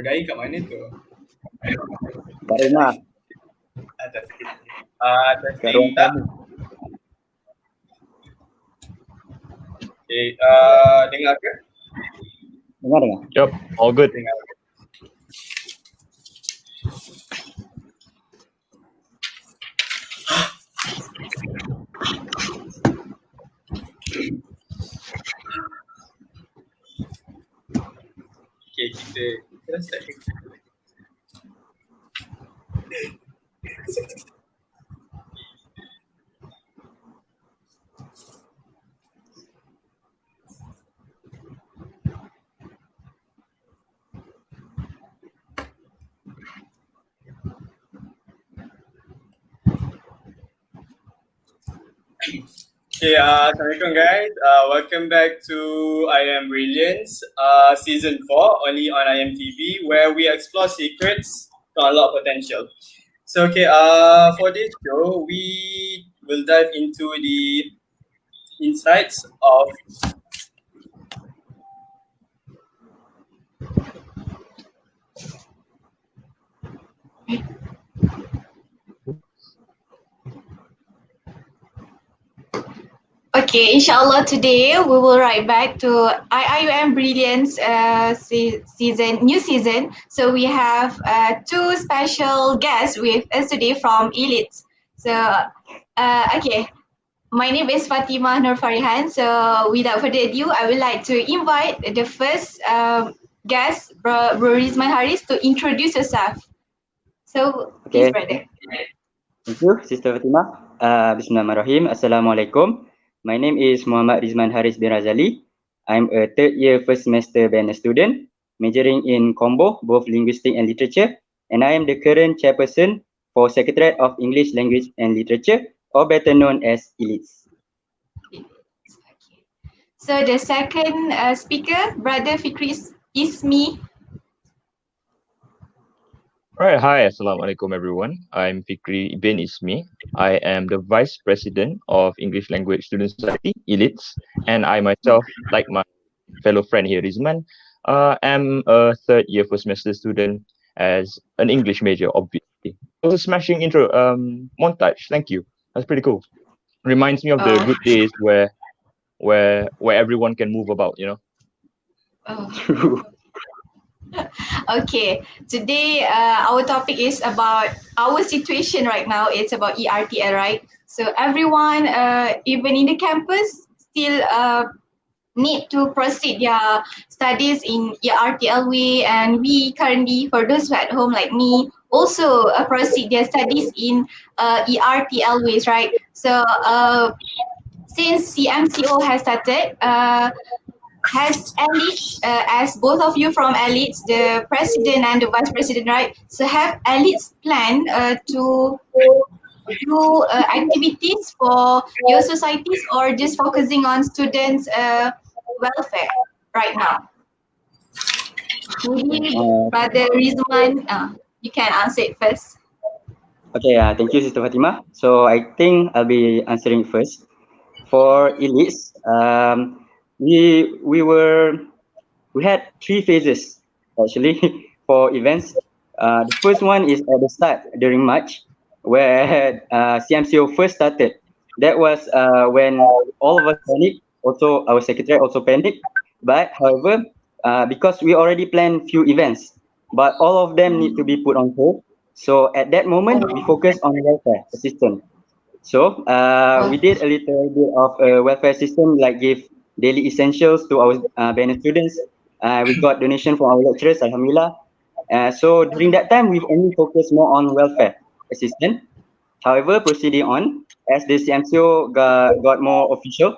Berdaya kat mana tu? Kat rumah. Testing tak? Okay, dengar ke? Dengar. Yup, all good. Dengar. Okay, kita start. Okay, Assalamualaikum guys. Welcome back to IIUM Brilliance, Season 4, only on IIUM TV, where we explore secrets to unlock potential. So, okay, for this show, we will dive into the insights of Okay, inshallah today we will write back to IIUM Brilliance new season. So we have two special guests with us today from Elites. So okay, my name is Fatima Nur Farihan. So without further ado, I would like to invite the first guest, Bro Riezman Haris, to introduce yourself. So please, brother. Thank you, Sister Fatima. Bismillahirrahmanirrahim. Assalamualaikum. My name is Muhammad Riezman Haris bin Razali. I'm a third year first semester BNS student, majoring in combo, both linguistics and literature, and I am the current chairperson for Secretariat of English Language and Literature, or better known as Elites. So the second speaker, Brother Fikri Ismi. Alright, hi, Assalamualaikum everyone. I'm Fikri bin Ismi. I am the Vice President of English Language Student Society, Elites, and I myself, like my fellow friend here, Riezman, am a third year first semester student as an English major, obviously. It was a smashing intro montage, thank you. That's pretty cool. Reminds me of the good days where everyone can move about, you know? Okay, today our topic is about our situation right now. It's about ERTL, right? So everyone, even in the campus, still need to proceed their studies in ERTL way, and we currently, for those who at home like me, also proceed their studies in ERTL ways, right? So since CMCO has started, has Elites, as both of you from Elites, the president and the vice president, right? So have Elites plan to do activities for your societies, or just focusing on students' welfare right now? Maybe Brother Riezman, you can answer it first. Okay, thank you, Sister Fatima. So I think I'll be answering first. For Elites, we had 3 phases actually for events. The first one is at the start during March, where CMCO first started. That was when all of us panicked. Also, our secretary also panicked. But however, because we already planned few events, but all of them need to be put on hold. So at that moment, we focused on welfare assistance. So we did a little bit of a welfare system, like give daily essentials to our BNS students. We got donation from our lecturers, alhamdulillah. So during that time, we've only focused more on welfare assistance. However, proceeding on, as the CMCO got more official,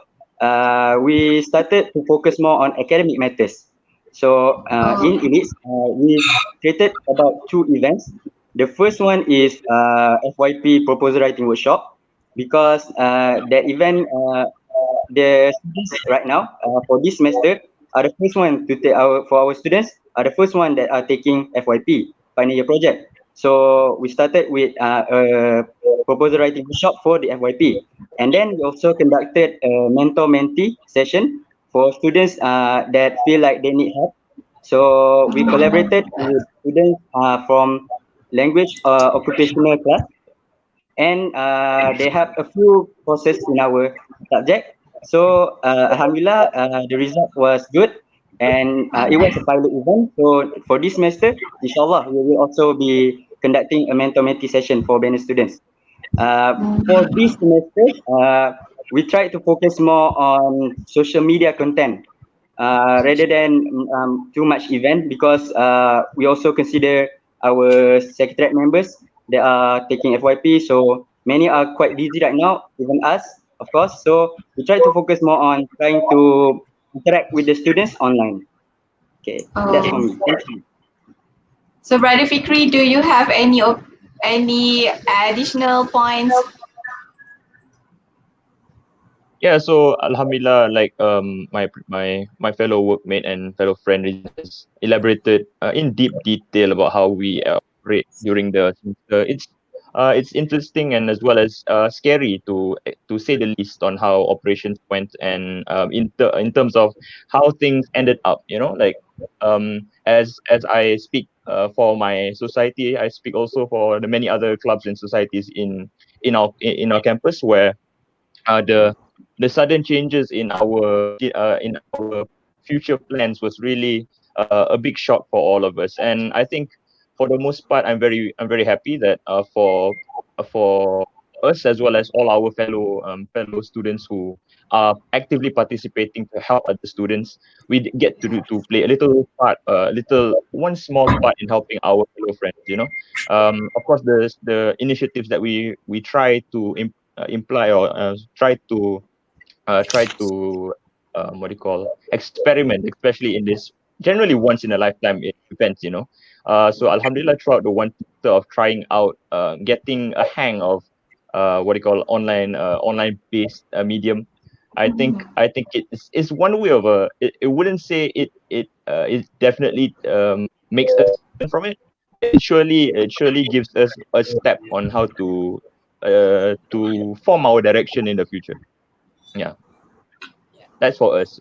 we started to focus more on academic matters. So in Elites, we created about 2 events. The first one is FYP proposal writing workshop, because that event, the students right now for this semester are the first one to take for our students are the first one that are taking FYP, final year project. So we started with a proposal writing workshop for the FYP, and then we also conducted a mentor-mentee session for students that feel like they need help. So we collaborated with students from language occupational class, and they have a few courses in our subject. So Alhamdulillah, the result was good, and it was a pilot event. So for this semester, inshallah, we will also be conducting a mentor-mentee session for BNS students. For this semester, we try to focus more on social media content rather than too much event, because we also consider our secretariat members that are taking FYP. So many are quite busy right now, even us, of course. So we try to focus more on trying to interact with the students online. Okay, that's for Oh. me. Thank you. So, Brother Fikri, do you have any additional points? Yeah, so Alhamdulillah, like my fellow workmate and fellow friend Riezman has elaborated in deep detail about how we operate during the semester. It's interesting and as well as scary to say the least on how operations went, and in terms of how things ended up. You know, like as I speak for my society, I speak also for the many other clubs and societies in our campus, where the sudden changes in our future plans was really a big shock for all of us. And I think for the most part, I'm very happy that for us as well as all our fellow students who are actively participating to help other students, get to play a little part, little one small part in helping our fellow friends. Of course, the initiatives that we try to imply or try to what do you call experiment, especially in this generally once in a lifetime events. So Alhamdulillah, throughout the one semester of trying out, getting a hang of what do you call online based medium, I think it's one way of it wouldn't say it definitely makes us learn from it, but it surely gives us a step on how to form our direction in the future. Yeah, that's for us.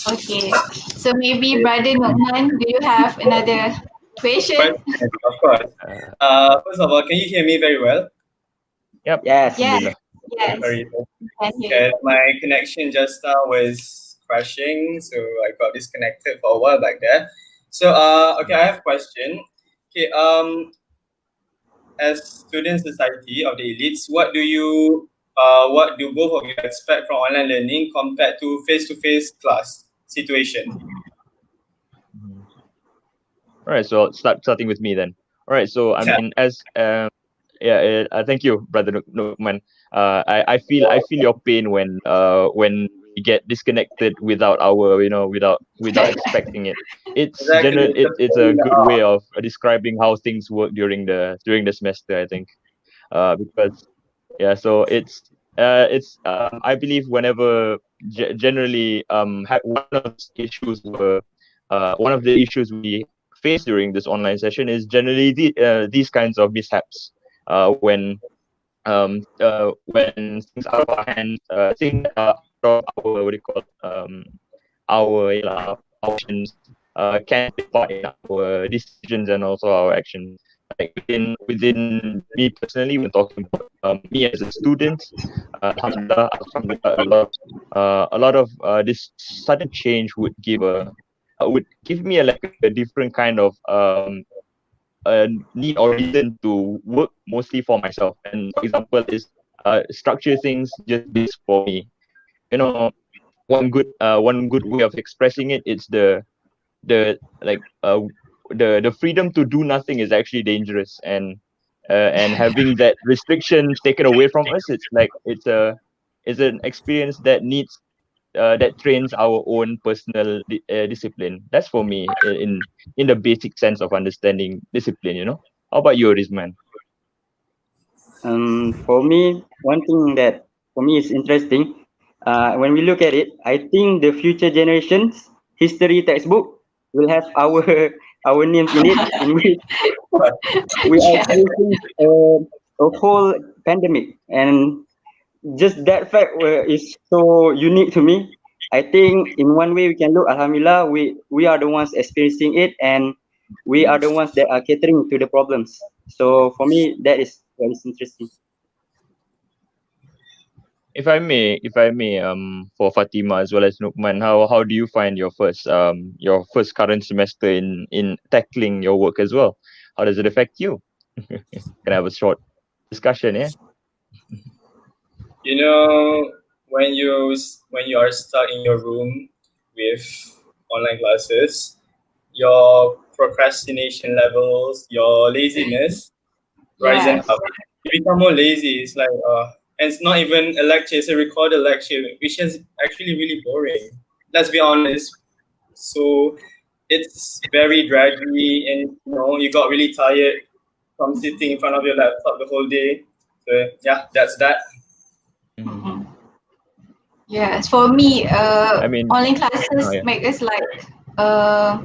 Okay. So maybe Brother Nokman, do you have another question? Question, of course. Uh, First of all, can you hear me very well? yep. Yes. Yes. Alhamdulillah. Yes. Very good. Can hear you. Because my connection just now was crashing, so I got disconnected for a while back there. So, okay, I have a question. Okay, as student society of the elites, what do both of you expect from online learning compared to face-to-face class situation? Mhm. All right. So starting with me then. All right. So I Yeah. mean, as yeah, thank you, brother Nukman. I feel your pain when we get disconnected without without expecting it. It's Exactly. general. It's a good way of describing how things work during the semester, I think. Because yeah, so it's I believe whenever generally one of the issues we face during this online session is generally these kinds of mishaps, when things are out of our hands, things that are out of our what do you call our actions, can play part in our decisions and also our actions. Like within me personally, when talking about me as a student, alhamdulillah, a lot of this sudden change would give me a different kind of need or reason to work mostly for myself. And for example, is structure things just based for me. You know, one good way of expressing it, it's the like the freedom to do nothing is actually dangerous, and having that restriction taken away from us, it's an experience that trains our own personal discipline. That's for me in the basic sense of understanding discipline. How about you, Rizman? For me, one thing that for me is interesting, when we look at it, I think the future generations history textbook will have our our names in it, in which we are Yeah. facing a whole pandemic, and just that fact is so unique to me. I think in one way we can look, Alhamdulillah, we are the ones experiencing it, and we are the ones that are catering to the problems. So for me, that is very interesting. If I may, for Fatima as well as Nukman, how do you find your first current semester in tackling your work as well? How does it affect you? Can I have a short discussion? Yeah. You know, when you are stuck in your room with online classes, your procrastination levels, your laziness rising Yes. up. You become more lazy. It's like and it's not even a lecture; it's a recorded lecture, which is actually really boring. Let's be honest. So it's very draggy, and you got really tired from sitting in front of your laptop the whole day. So yeah, that's that. Mhm. Yes, for me, I mean, online oh classes yeah. make us like uh,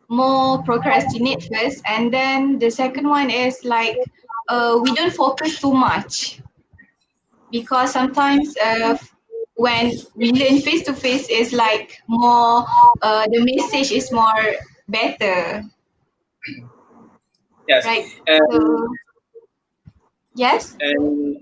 more procrastinate first, and then the second one is like we don't focus too much because sometimes when we learn face to face is like more the message is more better, Yes, right? and So yes,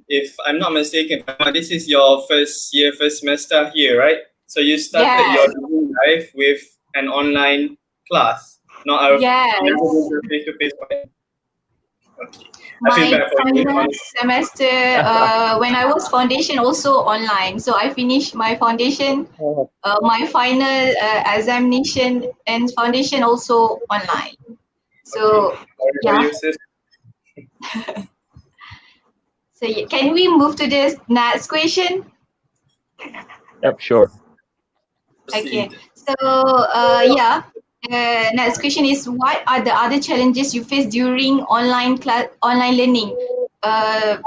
if I'm not mistaken, this is your first year, first semester here, right? So you started your yes, learning life with an online class, not a yes. never been to a face-to-face one. Okay, I feel My bad for you, final honestly. semester, when I was foundation, also online. So I finished my foundation, my final examination and foundation also online. Okay, So sorry for yeah. you, sis. So yeah, can we move to this next question? Yep, sure. Okay. Proceed. So yeah. Next question is, what are the other challenges you face during online learning? Uh,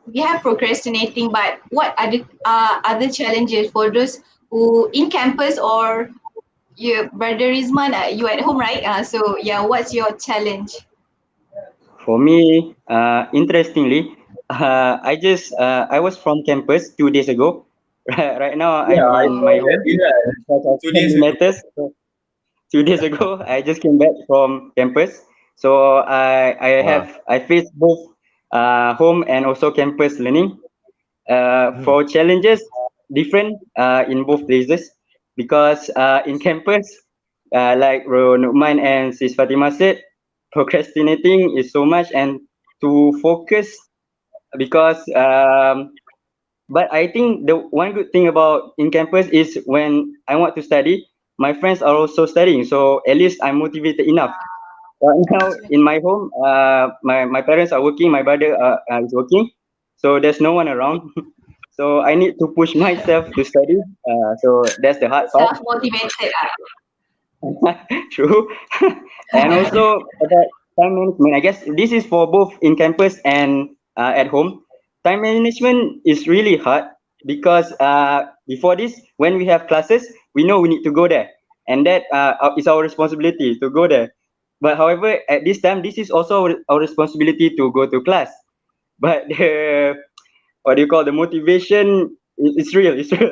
we have procrastinating, but what are the other challenges for those who in campus or you, brother Riezman, you at home, right? So yeah, what's your challenge? For me, interestingly, I was from campus 2 days ago. Right now, Yeah, I'm I in saw my that home you had because of 2 days family ago. matters. So 2 days ago, I just came back from campus. So Wow. I face both home and also campus learning. Mm. For challenges, different in both places because in campus, like Bro Nukman and Sis Fatima said, procrastinating is so much and to focus because but I think the one good thing about in campus is when I want to study, my friends are also studying, so at least I'm motivated enough. Right now in my home, my parents are working, my brother is working, so there's no one around. So I need to push myself to study. So that's the hard part. Self motivated. True. And also about time management. I guess this is for both in campus and at home. Time management is really hard because before this, when we have classes, we know we need to go there, and that is our responsibility to go there. But however, at this time, this is also our responsibility to go to class. But the what do you call the motivation? It's real. It's real.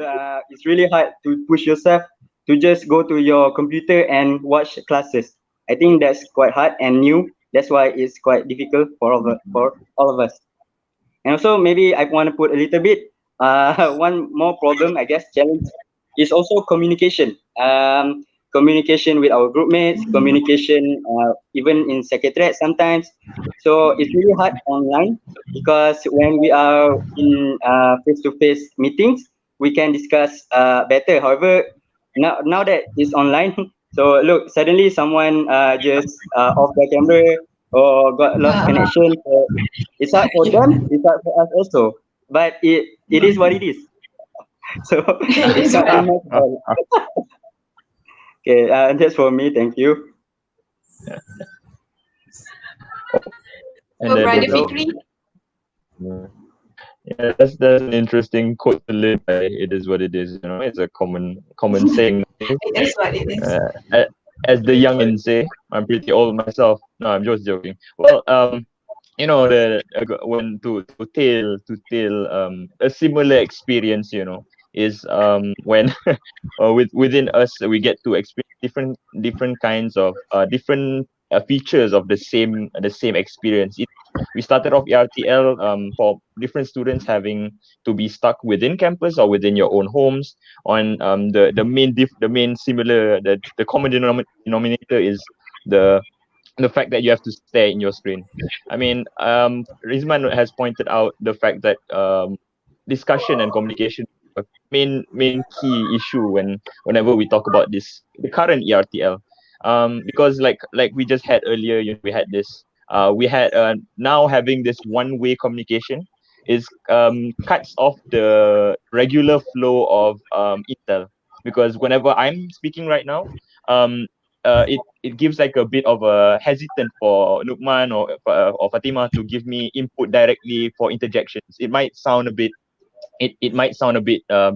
It's really hard to push yourself to just go to your computer and watch classes. I think that's quite hard and new. That's why it's quite difficult for all of us. And also maybe I want to put a little bit one more problem, I guess, challenge is also communication. Communication with our group mates, communication even in secretariat sometimes. So it's really hard online because when we are in face-to-face meetings, we can discuss better. However, now that it's online, so look, suddenly someone just off their camera or got lost Uh, connection. So it's hard for them, it's hard for us also. But it is what it is. So it it's is not too well. much. Okay, that's for me. Thank you. And So then brother So Fikri, yeah, yeah, that's an interesting quote to live by. It is what it is. It's a common saying nowadays. it is what it is. As the youngins say, I'm pretty old myself. No, I'm just joking. Well, the when to tell a similar experience. is when within us we get to experience different kinds of different features of the same experience. We started off ERTL for different students having to be stuck within campus or within your own homes. On the main similar the common denominator is the fact that you have to stare in your screen. I mean, Riezman has pointed out the fact that discussion and communication are main key issue whenever we talk about the current ERTL. Because like we just had earlier, we had this. We had now having this one-way communication is cuts off the regular flow of intel, because whenever I'm speaking right now, um it gives like a bit of a hesitant for Nukman or Fatima to give me input directly for interjections. It might sound a bit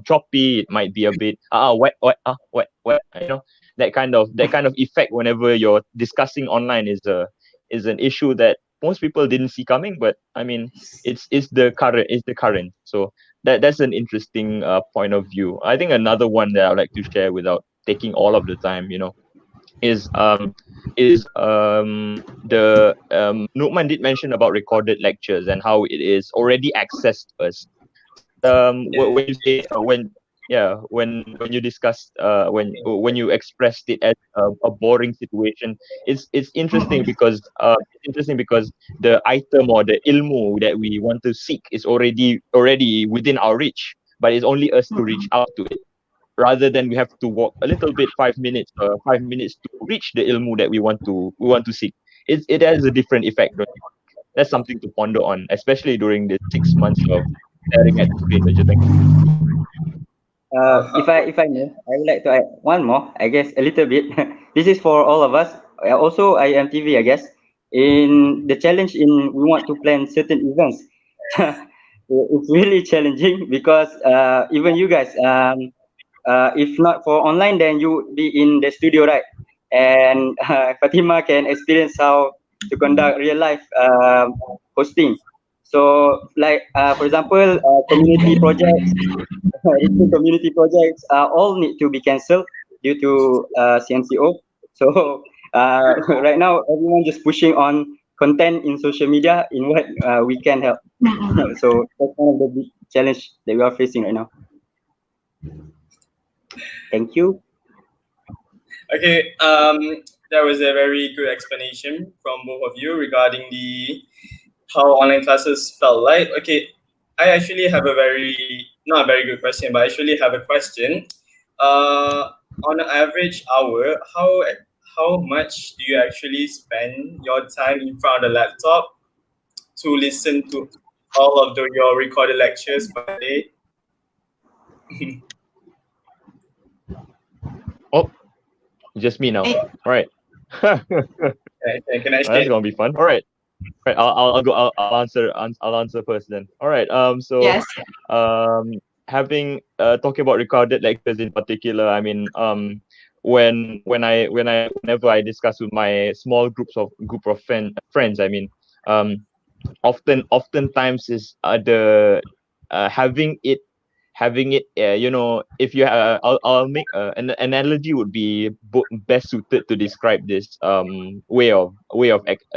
choppy. It might be a bit what, that kind of effect whenever you're discussing online is an issue that most people didn't see coming. But I mean, it's the current. So that's an interesting point of view. I think another one that I'd like to share without taking all of the time, is the Nukman did mention about recorded lectures and how it is already accessed to us. When you say when you discussed when you expressed it as a boring situation, it's interesting because the item or the ilmu that we want to seek is already within our reach, but it's only us to reach out to it, rather than we have to walk a little bit 5 minutes to reach the ilmu that we want to seek. It has a different effect, don't you? That's something to ponder on, especially during the 6 months of staring at the screen, don't you think? If I may, I would like to add one more, I guess a little bit. This is for all of us. Also, IIUM TV, I guess. In the challenge we want to plan certain events. It's really challenging because even you guys, if not for online, then you would be in the studio, right? And Fatima can experience how to conduct real life hosting. So, like for example, community projects, recent community projects all need to be cancelled due to CMCO. So right now, everyone just pushing on content in social media in what we can help. So that's one of the big challenge that we are facing right now. Thank you. Okay, that was a very good explanation from both of you regarding the how online classes felt like. Okay, I actually have a very not a very good question, but I actually have a question. On an average hour, how much do you actually spend your time in front of the laptop to listen to all of your recorded lectures for the day? Oh, just me now. Eh, All right. Can I That's share? gonna be fun. All right. Right. I'll go. I'll answer first then. All right. So, yes. um, having talking about recorded lectures in particular, I mean, whenever I discuss with my small group of friends, I mean, oftentimes is the having it if you I'll make an analogy would be best suited to describe this way of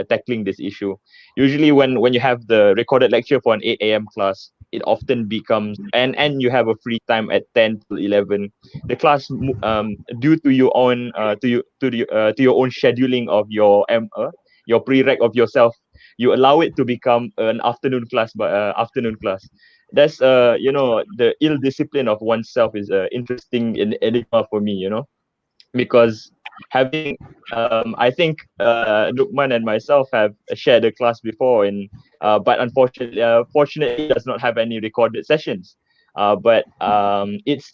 tackling this issue. Usually when you have the recorded lecture for an 8 a.m. class, it often becomes and you have a free time at 10 till 11. The class due to your own to your own scheduling of your prereq of yourself, you allow it to become an afternoon class. That's the ill discipline of oneself is interesting in enigma for me, because having I think Nukman and myself have shared a class before, but unfortunately fortunately does not have any recorded sessions. But it's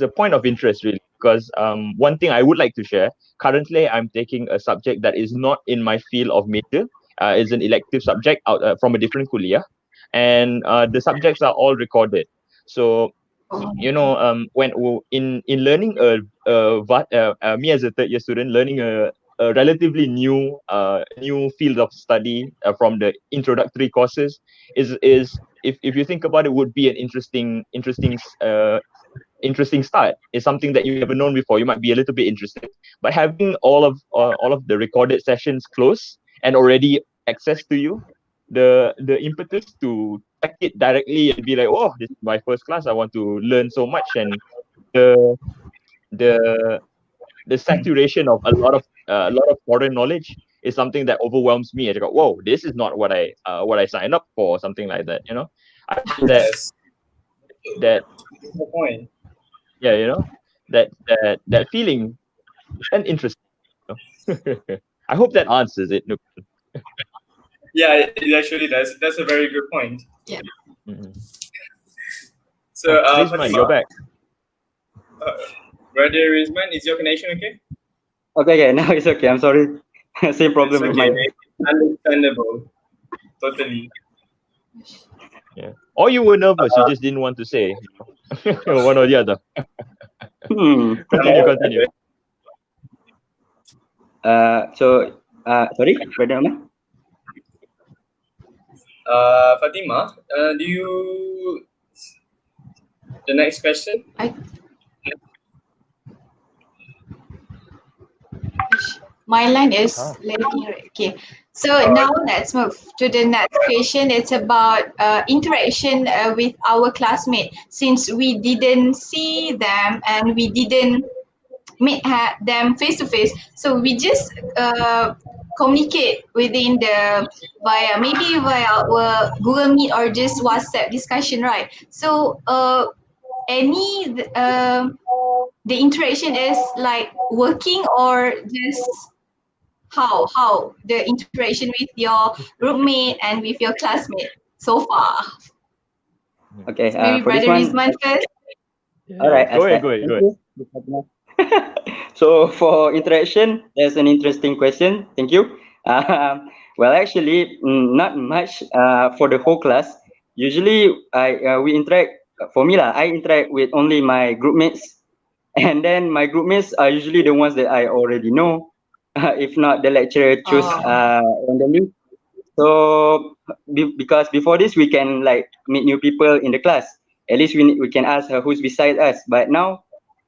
a point of interest, really, because one thing I would like to share. Currently, I'm taking a subject that is not in my field of major. Is an elective subject out from a different kuliah, and the subjects are all recorded. So when in learning me as a third year student learning a relatively new field of study from the introductory courses, is if you think about it, would be an interesting interesting start. It's something that you've never known before. You might be a little bit interested, but having all of the recorded sessions close and already access to you, the impetus to check it directly and be like, oh, this is my first class. I want to learn so much, and the the the saturation of a lot of foreign knowledge is something that overwhelms me. I go, whoa, this is not what I signed up for, or something like that. I hope Yes. that Good point. yeah, that feeling and interest. I hope that answers it. No. Yeah, it actually does. That's a very good point. Yeah. Mhm. So, Riezman, you're Fatima, back. brother Riezman, is your connection okay? Okay, now it's okay. I'm sorry. Same problem It's with okay. mine. Understandable. Totally. Yeah. Or you were nervous, you just didn't want to say. One or the other. Continue. Sorry, Brother Ahmad? Fatima, do you the next question? My line is lagging. Okay. So now let's move to the next question. It's about interaction with our classmates. Since we didn't see them and we didn't meet them face to face, so we just communicate within the via our Google Meet or just WhatsApp discussion, right? So any the interaction is like working or just how the interaction with your roommate and with your classmate so far? Okay, So maybe for this Brother one, Riezman first. all right, I Go ahead. start. Thank you. So for interaction, that's an interesting question. Thank you. Well, actually, not much for the whole class. Usually, we interact. For me, lah, I interact with only my group mates, and then my group mates are usually the ones that I already know. If not, the lecturer choose randomly. So because before this, we can like meet new people in the class. At least we can ask who's beside us. But now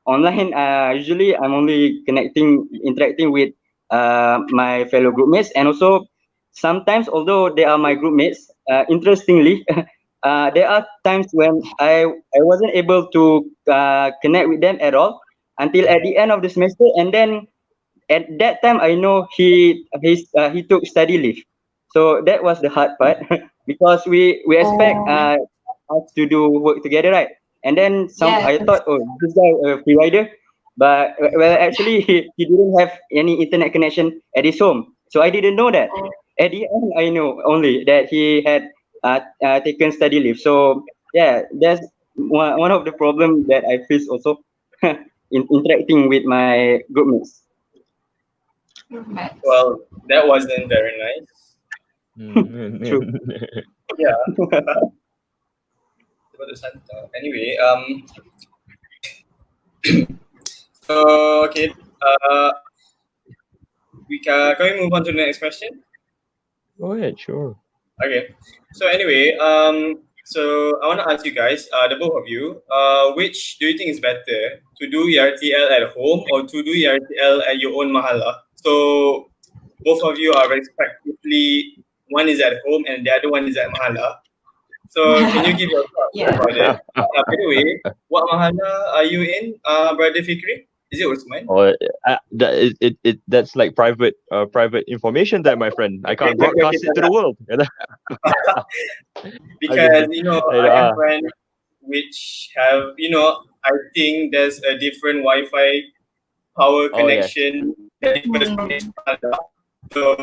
online, usually I'm only interacting with my fellow group mates, and also sometimes, although they are my group mates, interestingly, there are times when I wasn't able to connect with them at all until at the end of the semester, and then at that time I know he took study leave. So that was the hard part because we expect us to do work together, right? And then I Yes. thought, oh, this guy a free rider, but well, actually he didn't have any internet connection at his home, so I didn't know that. At the end, I know only that he had taken study leave. So yeah, that's one of the problem that I face also in interacting with my group mates. Well, that wasn't very nice. True. Yeah. Anyway, so okay, can we move on to the next question? Go ahead, sure. Okay. So anyway, so I want to ask you guys, the both of you, which do you think is better, to do ERTL at home or to do ERTL at your own mahala? So both of you are respectively, one is at home and the other one is at mahala. So can you give your thoughts about it? By the way, what mahala are you in, Brother Fikri? Is it Usman? Or that's like private information there, my friend. I can't broadcast it to the world. Because I have friends which have I think there's a different Wi-Fi power connection that differs from each other. So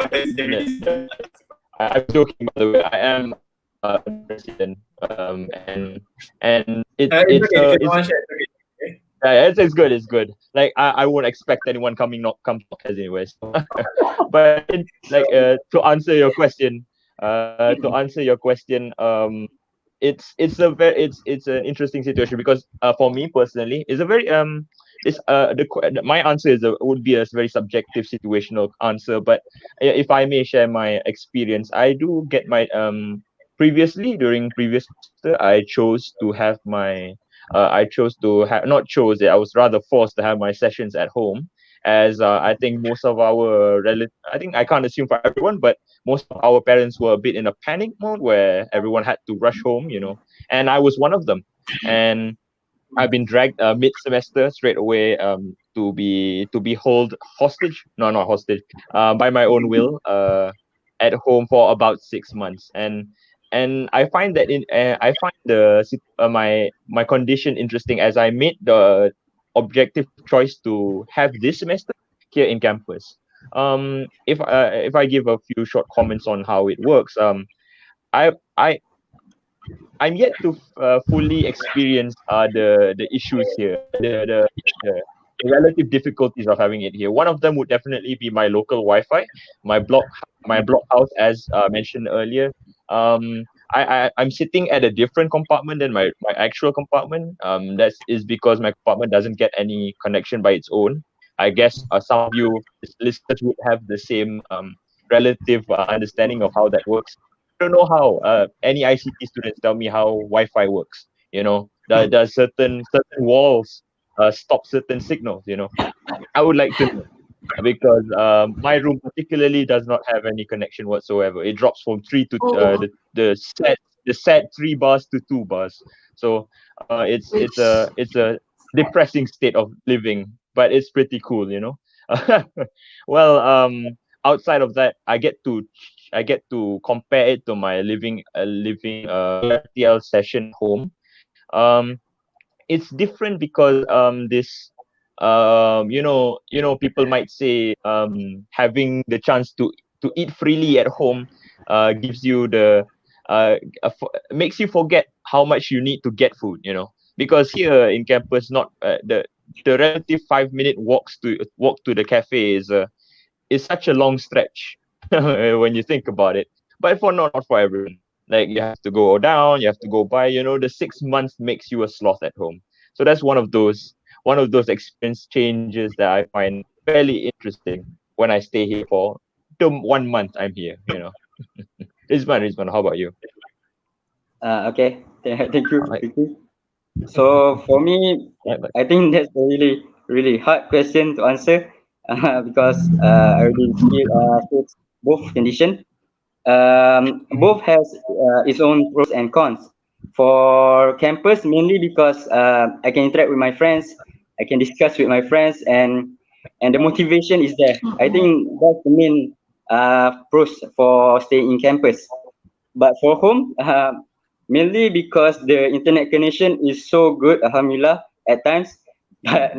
that's the reason. I'm joking, by the way. I am president, and it's good. It's good. Like I won't expect anyone come podcast anyways. But to answer your question, it's an interesting situation because for me personally, it's a very my answer would be a very subjective situational answer. But if I may share my experience, I do get my previously during previous semester, I chose to have my I chose to have not chose it. I was rather forced to have my sessions at home, as I think most of our I think I can't assume for everyone, but most of our parents were a bit in a panic mode where everyone had to rush home, and I was one of them. And I've been dragged mid semester straight away to be held hostage, no, not hostage, by my own will, at home for about 6 months. And I find that I find my condition interesting, as I made the objective choice to have this semester here in campus. If I give a few short comments on how it works, I I I'm yet to fully experience the issues here, the the relative difficulties of having it here. One of them would definitely be my local Wi-Fi, my block my block house, as mentioned earlier. I'm sitting at a different compartment than my actual compartment. That is because my compartment doesn't get any connection by its own. I guess some of you listeners would have the same relative understanding of how that works. I don't know how any ICT students tell me how Wi-Fi works. Does certain walls stop certain signals? I would like to know, because my room particularly does not have any connection whatsoever. It drops from three to Oh, the set 3 bars to 2 bars. So which it's a depressing state of living, but it's pretty cool. Well, outside of that, I get to compare it to my living ERTL session home. Um, it's different because this people might say having the chance to eat freely at home gives you makes you forget how much you need to get food, because here in campus, not the relative 5-minute walk to the cafe is such a long stretch when you think about it. But not for everyone. Like, you have to go down, you have to go by. The 6 months makes you a sloth at home. So that's one of those experience changes that I find fairly interesting when I stay here for the 1 month I'm here. Rizman, how about you? Okay. Thank you. Alright. Thank you. So for me, Yeah, I think that's a really, really hard question to answer because I already faced both condition. Both has its own pros and cons. For campus, mainly because I can interact with my friends, I can discuss with my friends, and the motivation is there. I think that's the main pros for staying in campus. But for home, mainly because the internet connection is so good, alhamdulillah, at times. But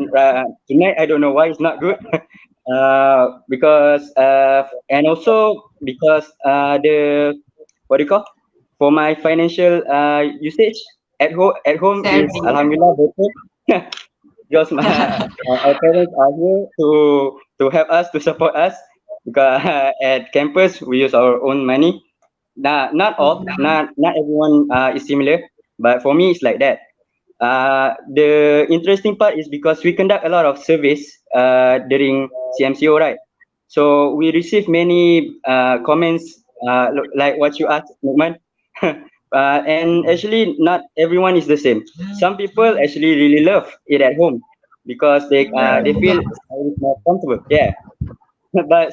tonight, I don't know why it's not good. Because and also because the what do you call, for my financial usage at home is savvy. alhamdulillah better. Because our parents are here to help us, to support us, because at campus we use our own money. Not all, not everyone is similar, but for me it's like that. The interesting part is because we conduct a lot of surveys during CMCO, right? So we receive many comments like what you asked, Lukman. And actually, not everyone is the same. Some people actually really love it at home because they feel it's more comfortable. Yeah, but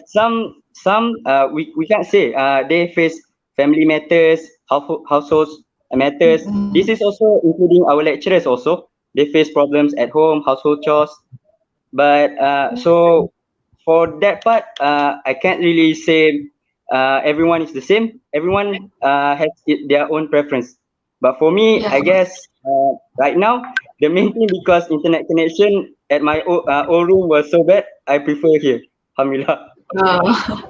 we can't say they face family matters, household matters. This is also including our lecturers also. They face problems at home, household chores. But so for that part, I can't really say everyone is the same. Everyone has their own preference. But for me, Yeah. I guess right now, the main thing, because internet connection at my old room was so bad, I prefer here. Alhamdulillah. Oh,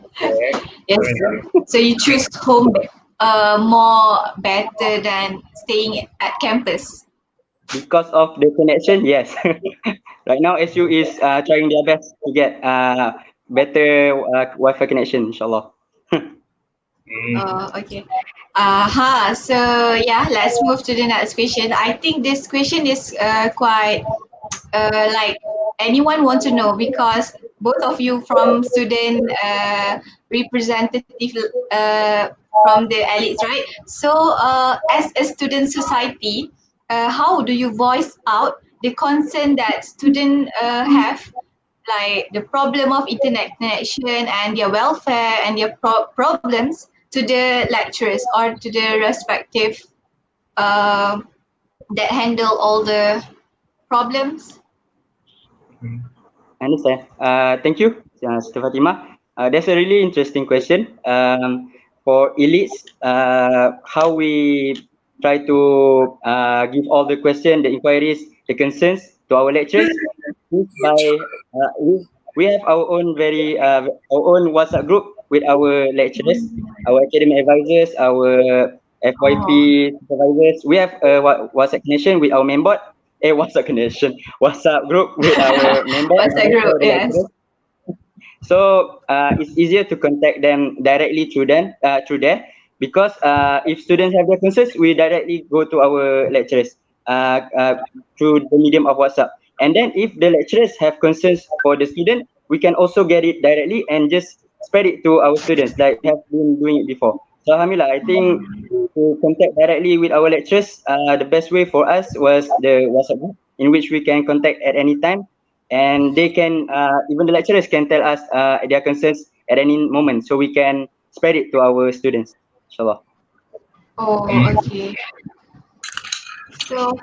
yes. So you choose home more better than staying at campus. Because of the connection, yes. Right now, SU is trying their best to get better Wi-Fi connection, inshallah. Oh, okay. So yeah, let's move to the next question. I think this question is quite like anyone want to know, because both of you from student representative from the elites, right? So as a student society, how do you voice out the concern that students have, like the problem of internet connection and their welfare and their problems to the lecturers or to the respective uh, that handle all the problems? I understand. Thank you, Sister Fatima. That's a really interesting question. For elites, how we try to give all the questions, the inquiries, the concerns to our lecturers is by we have our own our own WhatsApp group with our lecturers, our academic advisors, our Oh, FYP supervisors. We have a WhatsApp connection with our member. WhatsApp connection, WhatsApp group with our member what's and that also group? the Yes. lecturers. So it's easier to contact them directly through there because if students have their concerns, we directly go to our lecturers uh, uh, through the medium of WhatsApp. And then if the lecturers have concerns for the student, we can also get it directly and just spread it to our students like we have been doing it before. So Alhamdulillah, I think to contact directly with our lecturers, the best way for us was the WhatsApp group in which we can contact at any time and they can even the lecturers can tell us their concerns at any moment so we can spread it to our students, inshallah. Oh, okay. So,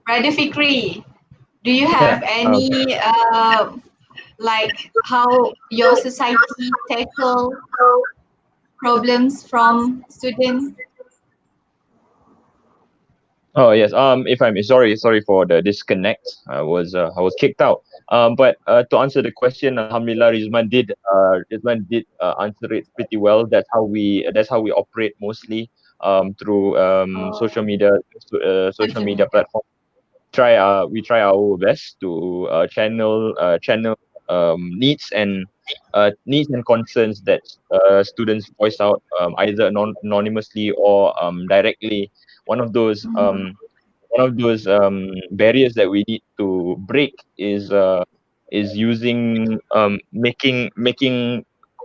Brother Fikri, do you Yeah. have any like how your society tackle problems from students? Oh yes. If I'm sorry for the disconnect. I was kicked out. But to answer the question, Alhamdulillah, Riezman did answer it pretty well. That's how we operate mostly. Through social Oh, media, social social media media. platforms. We try our best to channel needs and concerns that students voice out, either anonymously or directly. One of those Mhm. um, barriers that we need to break is using making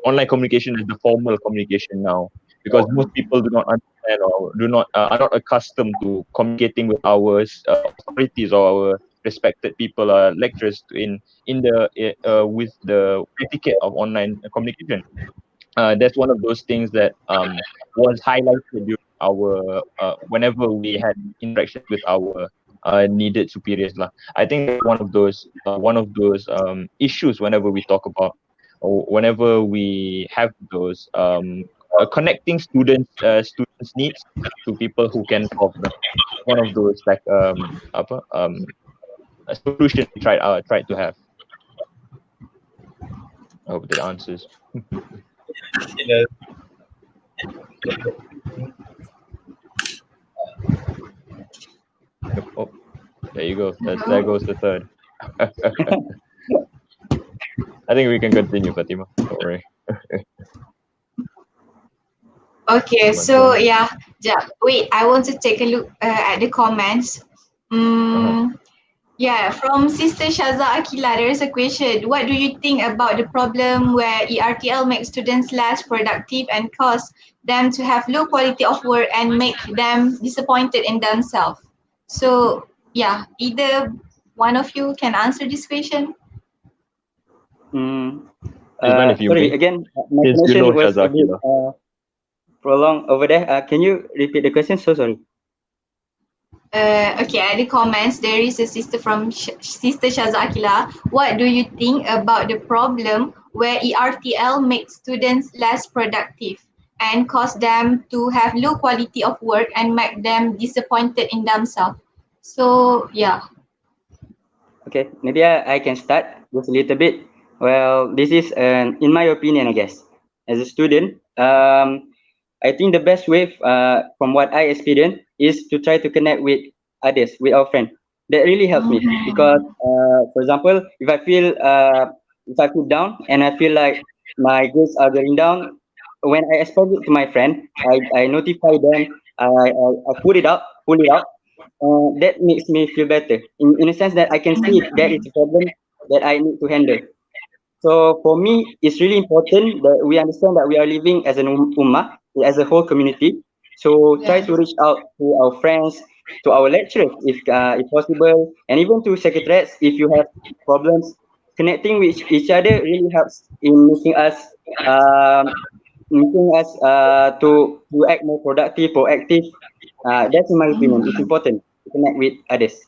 online communication as the formal communication now, because most people do not understand or do not are not accustomed to communicating with our authorities or our respected people, lecturers, in the with the etiquette of online communication. That's one of those things that was highlighted during our whenever we had interactions with our needed superiors lah. I think that's one of those issues whenever we talk about, or whenever we have those connecting students needs to people who can solve them. One of those, like, a solution we tried to have. I hope that answers. You know, Oh, there you go. There goes the third. I think we can continue, Fatima. Don't worry. Okay, Riezman so frozen. yeah, wait, I want to take a look at the comments. Uh-huh. Mm, yeah, from Sister Shaza Akila, there is a question. What do you think about the problem where ERTL makes students less productive and cause them to have low quality of work and make them disappointed in themselves? So yeah, either one of you can answer this question. mm, Riezman, if you Sorry may, again, my since you know connection was a bit Shazakila. prolonged over there. Can you repeat the question? So sorry. Okay, at the comments, there is a sister from Sister Shazakila. What do you think about the problem where ERTL makes students less productive and cause them to have low quality of work and make them disappointed in themselves? So yeah. Okay, maybe I can start just a little bit. Well, this is in my opinion, I guess, as a student, I think the best way, from what I experienced, is to try to connect with others, with our friends. That really helps me because, Mhm. for example, if I feel down and I feel like my grades are going down, when I express it to my friend, I notify them, I pull it out, that makes me feel better in a sense that I can see that is a problem that I need to handle. So for me, it's really important that we understand that we are living as an ummah, as a whole community. So try Yeah. to reach out to our friends, to our lecturers if possible, and even to secretariats if you have problems. Connecting with each other really helps in um, making us to act more productive, proactive. That's in my opinion. It's important to connect with others.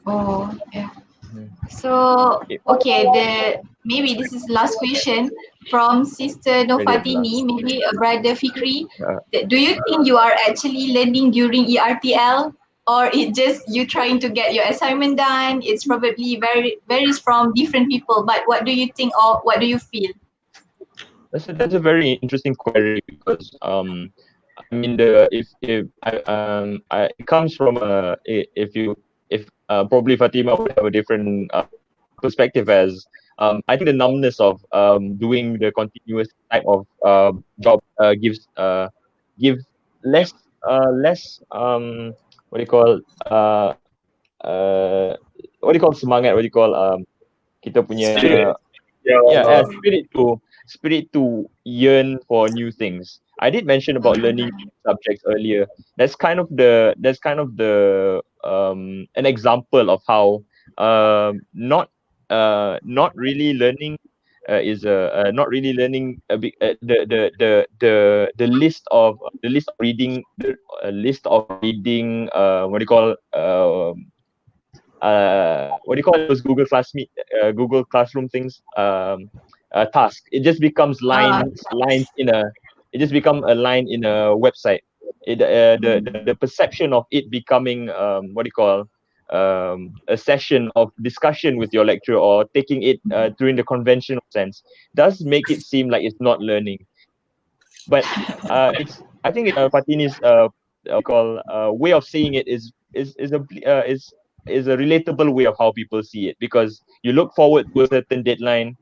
Oh, yeah. Mhm. So, Okay, okay, maybe this is last question from Sister really the Nofatini, last. maybe a brother Fikri. Uh, Do you think you are actually learning during ERTL, or it just you trying to get your assignment done? It's probably varies from different people. But what do you think, or what do you feel? that's a very interesting query because I mean the if I it comes from if you if probably Fatima would have a different perspective as I think the numbness of doing the continuous type of job give less less what do you call uh what do you call semangat, what do you call kita Spirit. punya Yeah. yeah, spirit to yearn for new things. I did mention about learning subjects earlier. That's kind of the an example of how not really learning is not really learning a big the list of reading the list of reading what do you call those Google Classroom things task. It just becomes Uh, lines in a it just become a line in a website. The perception of it becoming what do you call a session of discussion with your lecturer or taking it during the conventional sense does make it seem like it's not learning. But it's I think Fatini's call way of seeing it is a relatable way of how people see it, because you look forward to a certain deadline.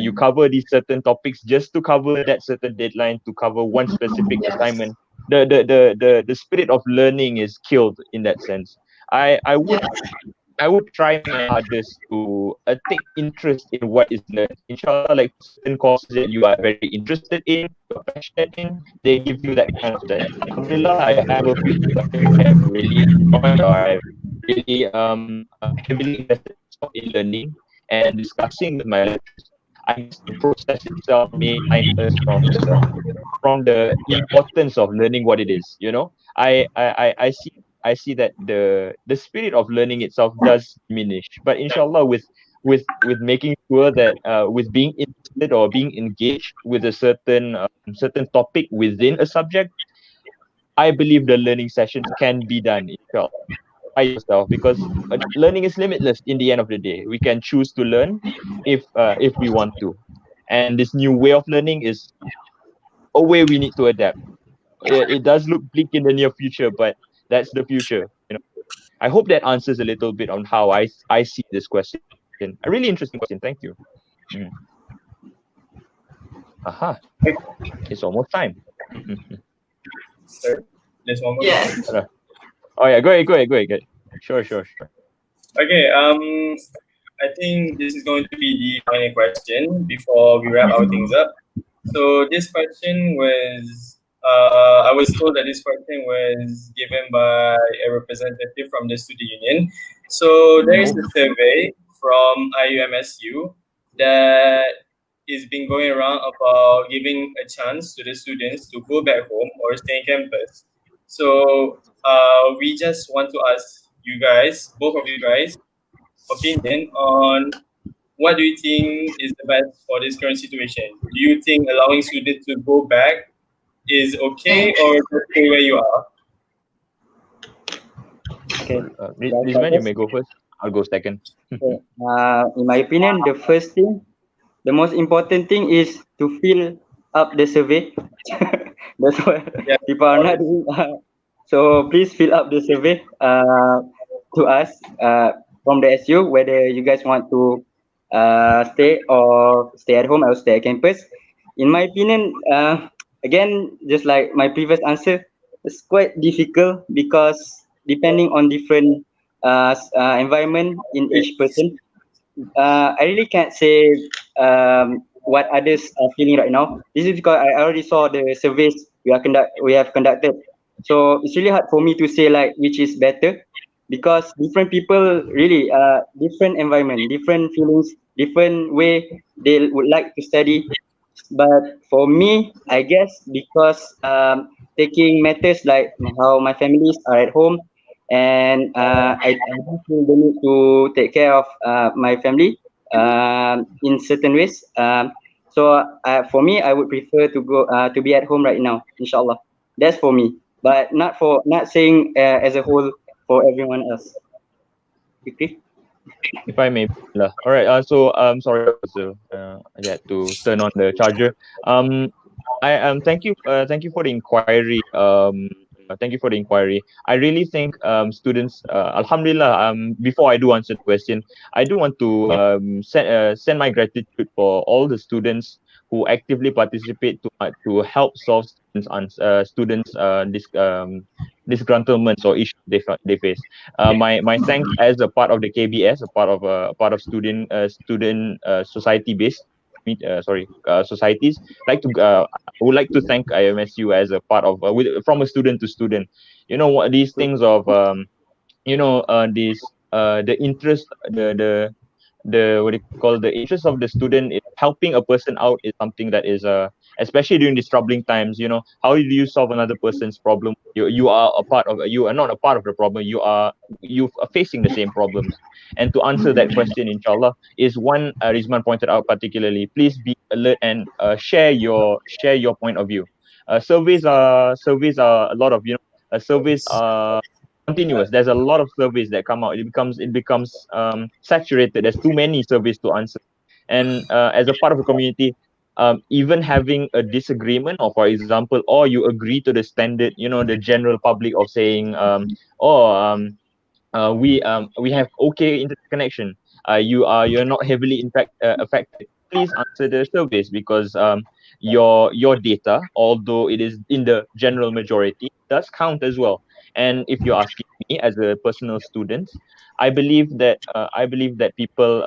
You cover these certain topics just to cover that certain deadline, to cover one specific yes. assignment. The spirit of learning is killed in that sense. I would try my hardest to take interest in what is learned. Inshallah, like certain courses that you are very interested in, you're passionate in, they give you that kind of that. Alhamdulillah, I have a few subjects I have really enjoyed, or I've really heavily invested in learning and discussing with my lecturers. I guess the process itself may find us from the importance of learning what it is. I see that the spirit of learning itself does diminish, but inshallah, with making sure that with being interested or being engaged with a certain topic within a subject, I believe the learning sessions can be done, inshallah, by yourself, because learning is limitless. In the end of the day, we can choose to learn if we want to, and this new way of learning is a way we need to adapt. It does look bleak in the near future, but that's the future. I hope that answers a little bit on how I see this question. A really interesting question. Thank you. Mm. Aha, it's almost time. Sorry. There's one more question. Yes. Oh yeah, go ahead. Sure. Okay. I think this is going to be the final question before we wrap our things up. So this question was, I was told that this question was given by a representative from the student union. So there is Oh, a survey from IUMSU that is been going around about giving a chance to the students to go back home or stay in campus. So we just want to ask you guys, both of you guys, opinion on what do you think is the best for this current situation? Do you think allowing students to go back is okay, or just stay where you are? Okay. Shall I start Riezman, you first? may go first. I'll go second. Okay. In my opinion, the most important thing is to fill up the survey. That's what Yeah, people are not doing. So please fill up the survey to us from the SU whether you guys want to stay at home or stay at campus. In my opinion, again, just like my previous answer, it's quite difficult because depending on different environment in each person, I really can't say what others are feeling right now. This is because I already saw the surveys we have conducted. So it's really hard for me to say like which is better, because different people really different environment, different feelings, different way they would like to study. But for me, I guess because taking matters like how my families are at home, and I do feel the need to take care of my family in certain ways. So for me, I would prefer to go to be at home right now, inshallah. That's for me, but not saying as a whole for everyone else. Fikri? If I may. Lah. All right. So sorry, I had to turn on the charger. I thank you for the inquiry. Thank you for the inquiry. I really think students. Alhamdulillah. Before I do answer the question, I do want to send my gratitude for all the students who actively participate to help solve students disgruntlements or issues they face. My thanks as a part of the KBS, a part of student society based societies. I would like to thank IMSU as a part of from a student to student. You know what these things of the interest the what do you call the interest of the student in helping a person out is something that is especially during these troubling times. How do you solve another person's problem? You are not a part of the problem. You are facing the same problems. And to answer that question, inshallah, is one Rizman pointed out particularly. Please be alert and share your point of view. Surveys are a lot of surveys are continuous. There's a lot of surveys that come out. It becomes saturated. There's too many surveys to answer, and as a part of a community, even having a disagreement, or for example, or you agree to the standard, the general public of saying, we have okay internet connection. You're not heavily affected. Please answer the surveys, because your data, although it is in the general majority, does count as well. And if you're asking me as a personal student, I believe that people,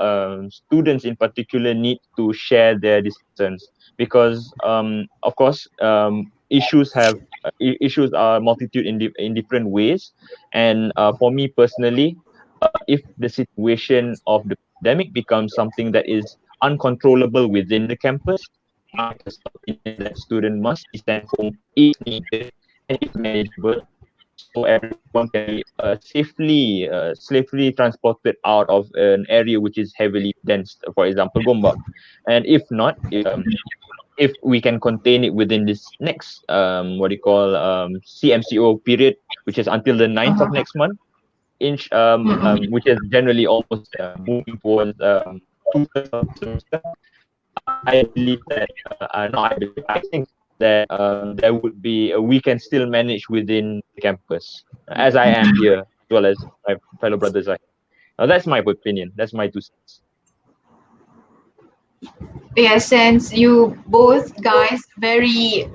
students in particular, need to share their concerns, because of course, issues are multitude in different ways. And for me personally, if the situation of the pandemic becomes something that is uncontrollable within the campus, my personal opinion that student must be sent home if needed and if manageable, so everyone can be safely transported out of an area which is heavily dense, for example, Gombak. And if not, if we can contain it within this next CMCO period, which is until the 9th of next month, which is generally almost moving towards two-thirds of the semester. I believe that no, I think that there would be we can still manage within the campus, as I am here, as well as my fellow brothers are. That's my opinion. That's my 2 cents. Yeah, since you both guys very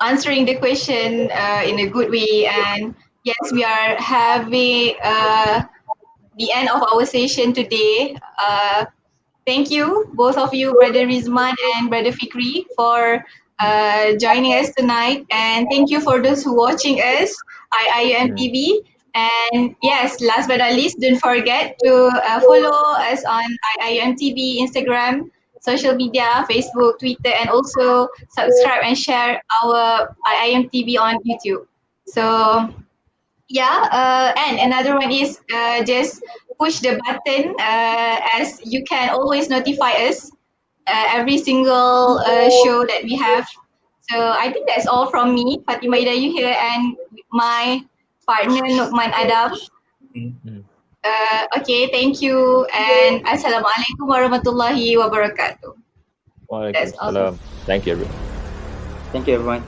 answering the question in a good way, and yes, we are having the end of our session today. Thank you, both of you, Brother Riezman and Brother Fikri, for joining us tonight. And thank you for those who watching us, IIUM TV. And yes, last but not least, don't forget to follow us on IIUM TV, Instagram, social media, Facebook, Twitter, and also subscribe and share our IIUM TV on YouTube. So yeah, and another one is just push the button as you can always notify us every single show that we have. So I think that's all from me, Fatima Idayu here, and my partner Nukman Adam. Okay, thank you, and Assalamualaikum warahmatullahi wabarakatuh. That's all. Waalaikumsalam. Thank you, everyone. Thank you, everyone.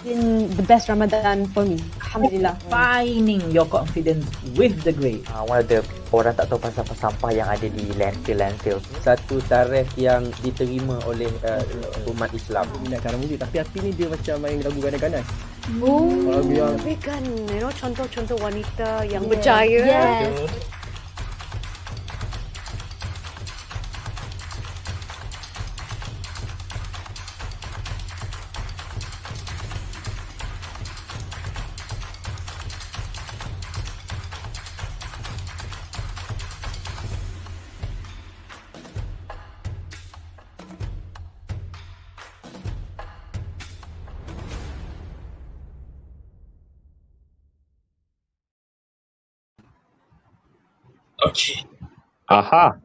been the best Ramadan for me. Alhamdulillah. Finding your confidence with the grade. One of the orang tak tahu pasal sampah yang ada di landfill. Satu tarikh yang diterima oleh umat Islam. Minatkan muzik, tapi Api ni dia macam main lagu ganas-ganas. Lagu yang tapi kan contoh-contoh wanita yang berjaya. Yes. Okay. Aha.